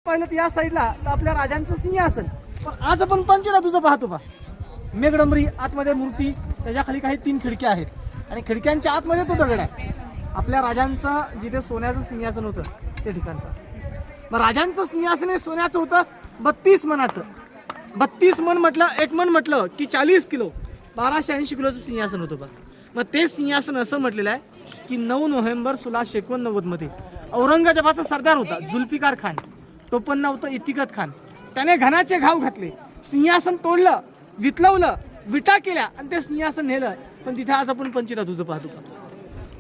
पाहिलं तर या साईडला तर आपल्या राजांचं सिंहासन, पण आज आपण पंचधातूचं पाहतो पा मेघडंबरी आतमध्ये मूर्ती, त्याच्या खाली काही 3 खिडक्या आहेत आणि खिडक्यांच्या आतमध्ये तो दगड आहे आपल्या राजांचं जिथे सोन्याचं सिंहासन होतं ते ठिकाणचं. मग राजांचं सिंहासन हे सोन्याचं होतं 32 मनाचं. 32 मन म्हटलं, 1 मन म्हटलं की 40 किलो, 1280 किलोचं सिंहासन होतं बा. मग ते सिंहासन असं म्हटलेलं आहे की 9 नोव्हेंबर 1689 मध्ये औरंगजेबाचा सरदार होता जुल्फिकार खान, टोपण होतं इतिकत खान, त्याने घणाचे घाव घातले, सिंहासन तोडलं, वितलवलं, विटा केल्या आणि ते सिंहासन नेलं. पण तिथे आज आपण पंचधातूचं पाहतो का.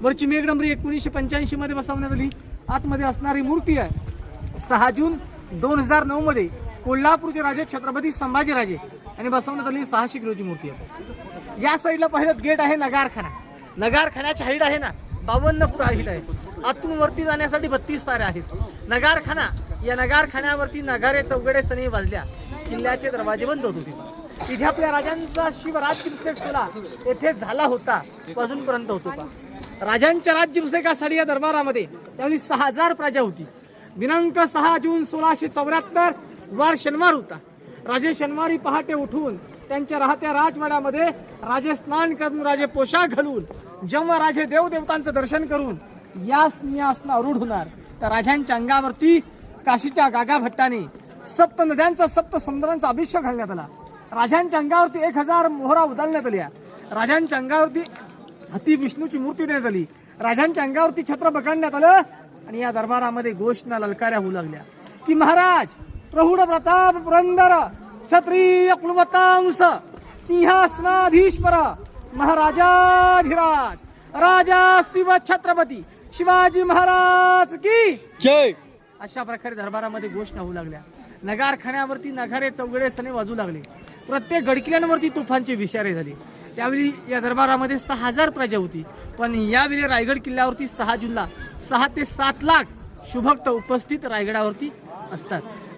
वरची मेघडंबरी 1985 मध्ये बसवण्यात आली. आतमध्ये असणारी मूर्ती आहे 6 जून 2009 मध्ये कोल्हापूरचे राजे छत्रपती संभाजीराजे आणि बसवण्यात आली 600 किलोची मूर्ती आहे. या साईडला पहिलं गेट आहे नगारखाना. नगारखान्याची हाईट आहे ना 52 फूट हाईट आहे. आतून वरती जाण्यासाठी 32 पायऱ्या आहेत. नगारखाना, या नगारखान्यावरती नगारे चौघडे सनी वाजल्या, किल्ल्याचे दरवाजे बंद होत होते. तिथे आपल्या राजांचा शिवराज्याभिषेक सोहळा येथे झाला होता, अजूनपर्यंत होतो का. राजांच्या राज्याभिषेकासाठी या दरबारामध्ये त्यावेळी 6000 प्रजा होती. दिनांक 6 जून 1674 वार शनिवार होता. राजे शनिवारी पहाटे उठून त्यांच्या राहत्या राजवाड्यामध्ये राजे स्नान करून, राजे पोशाख घालून, जेव्हा राजे देवदेवतांचं दर्शन करून या सिंहासनावर आरूढ होणार, तर राजांच्या अंगावरती काशीच्या गागा भट्टाने 7 नद्यांचा 7 समुद्रांचा अभिषेक घालण्यात आला. राजांच्या अंगावरती 1000 मोहरा उधळण्यात आल्या. राजांच्या अंगावरती हती विष्णूची मूर्ती देण्यात आली. राजांच्या अंगावरती छत्र पकडण्यात आलं आणि या दरबारामध्ये घोषणा ललकाऱ्या होऊ लागल्या की महाराज प्रौढ प्रताप पुरंदर क्षत्रिय कुलवंश सिंहासनाधीश्वर महाराजाधिराज राजा शिव छत्रपती शिवाजी महाराज की जय. अशा प्रकारे दरबारामध्ये घोषणा होऊ लागल्या. नगारखान्यावरती नगारे चौघडे सने वाजू लागले. प्रत्येक गडकिल्ल्यांवरती तुफांचे विचारे झाले. त्यावेळी या दरबारामध्ये 6000 प्रजा होती. पण यावेळी रायगड किल्ल्यावरती 6 जूनला 6 ते 7 लाख शुभक्त उपस्थित रायगडावरती असतात.